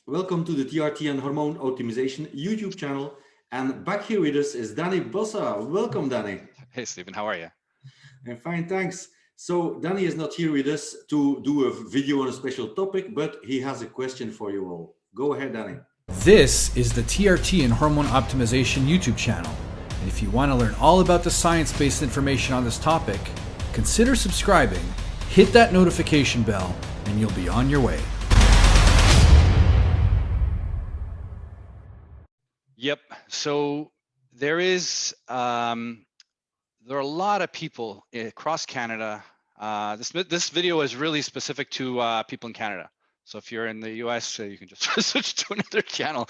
Welcome to the TRT and Hormone Optimization YouTube channel. And back here with us is Danny Bossa. Welcome, Danny. Hey, Stephen, how are you? I'm fine, thanks. So Danny is not here with us to do a video on a special topic, but he has a question for you all. Go ahead, Danny. This is the TRT and Hormone Optimization YouTube channel. And if you want to learn all about the science-based information on this topic, consider subscribing, hit that notification bell, and you'll be on your way. Yep. So there are a lot of people across Canada. This video is really specific to people in Canada. So if you're in the US, you can just switch to another channel.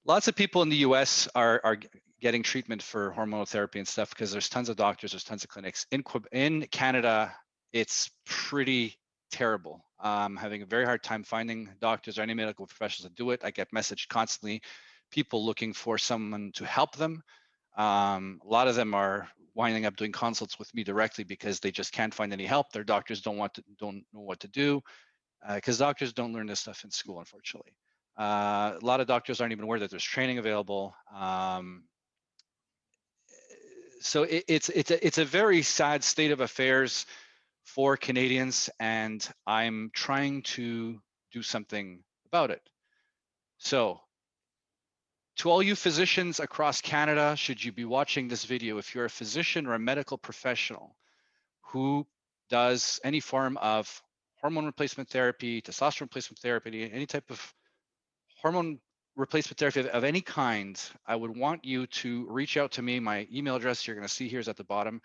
Lots of people in the US are getting treatment for hormonal therapy and stuff because there's tons of doctors, there's tons of clinics. In Canada, it's pretty terrible. Having a very hard time finding doctors or any medical professionals to do it. I get messaged constantly, people looking for someone to help them. A lot of them are winding up doing consults with me directly because they just can't find any help. Their doctors don't know what to do because doctors don't learn this stuff in school, unfortunately. A lot of doctors aren't even aware that there's training available. So it's a very sad state of affairs for Canadians, and I'm trying to do something about it. So to all you physicians across Canada, should you be watching this video, if you're a physician or a medical professional who does any form of hormone replacement therapy, testosterone replacement therapy, any type of hormone replacement therapy of any kind, I would want you to reach out to me. My email address you're going to see here is at the bottom,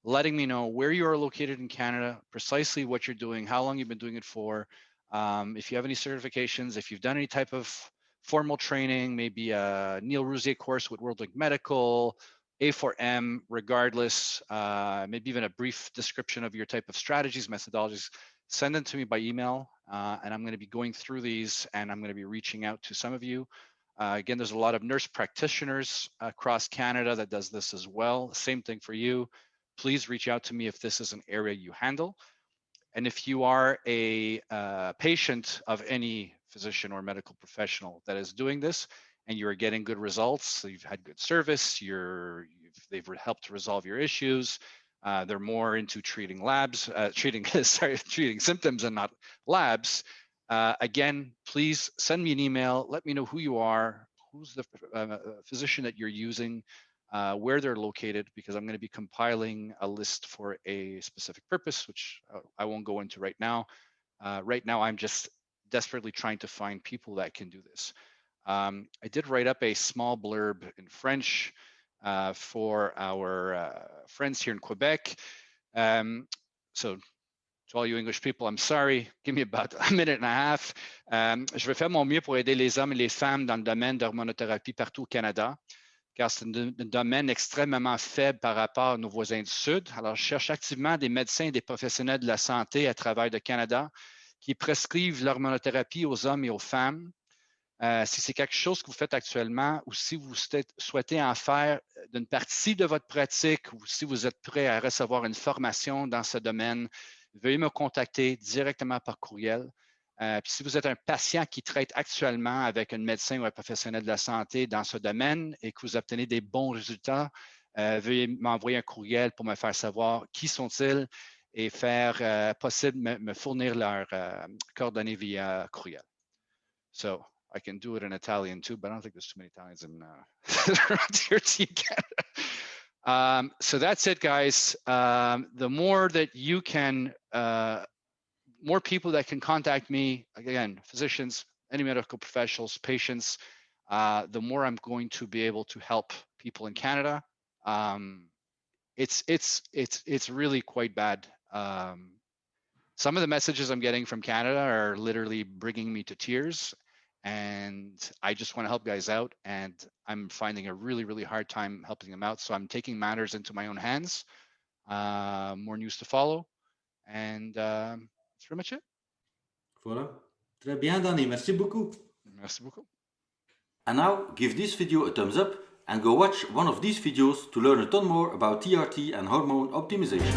letting me know where you are located in Canada, precisely what you're doing, how long you've been doing it for, if you have any certifications, if you've done any type of formal training, maybe a Neil Rousier course with World Link Medical, A4M, regardless, maybe even a brief description of your type of strategies, methodologies, send them to me by email, and I'm going to be going through these, and I'm going to be reaching out to some of you. Again, there's a lot of nurse practitioners across Canada that does this as well. Same thing for you. Please reach out to me if this is an area you handle. And if you are a patient of any physician or medical professional that is doing this and you're getting good results, so you've had good service, they've helped to resolve your issues, they're more into treating treating symptoms and not labs. Again, please send me an email. Let me know who you are, who's the physician that you're using, where they're located, because I'm going to be compiling a list for a specific purpose, which I won't go into right now. Right now, I'm just desperately trying to find people that can do this. I did write up a small blurb in French for our friends here in Quebec. So to all you English people, I'm sorry, give me about a minute and a half. Je vais faire mon mieux pour aider les hommes et les femmes dans le domaine de l'hormonothérapie partout au Canada, car c'est un domaine extrêmement faible par rapport à nos voisins du Sud. Alors, je cherche activement des médecins et des professionnels de la santé à travers le Canada qui prescrivent l'hormonothérapie aux hommes et aux femmes. Si c'est quelque chose que vous faites actuellement ou si vous souhaitez en faire d'une partie de votre pratique ou si vous êtes prêt à recevoir une formation dans ce domaine, veuillez me contacter directement par courriel. Puis si vous êtes un patient qui traite actuellement avec un médecin ou un professionnel de la santé dans ce domaine et que vous obtenez des bons résultats, veuillez m'envoyer un courriel pour me faire savoir qui sont-ils et faire possible me fournir leurs coordonnées via courriel. So I can do it in Italian too, but I don't think there's too many Italians in TRT Canada. So that's it, guys. The more that you can, more people that can contact me, again, physicians, any medical professionals, patients, the more I'm going to be able to help people in Canada. It's really quite bad. Some of the messages I'm getting from Canada are literally bringing me to tears, and I just want to help guys out, and I'm finding a really, really hard time helping them out. So I'm taking matters into my own hands. More news to follow, and that's pretty much it. Voilà. Très bien, Danny. Merci beaucoup. Merci beaucoup. And now, give this video a thumbs up and go watch one of these videos to learn a ton more about TRT and hormone optimization.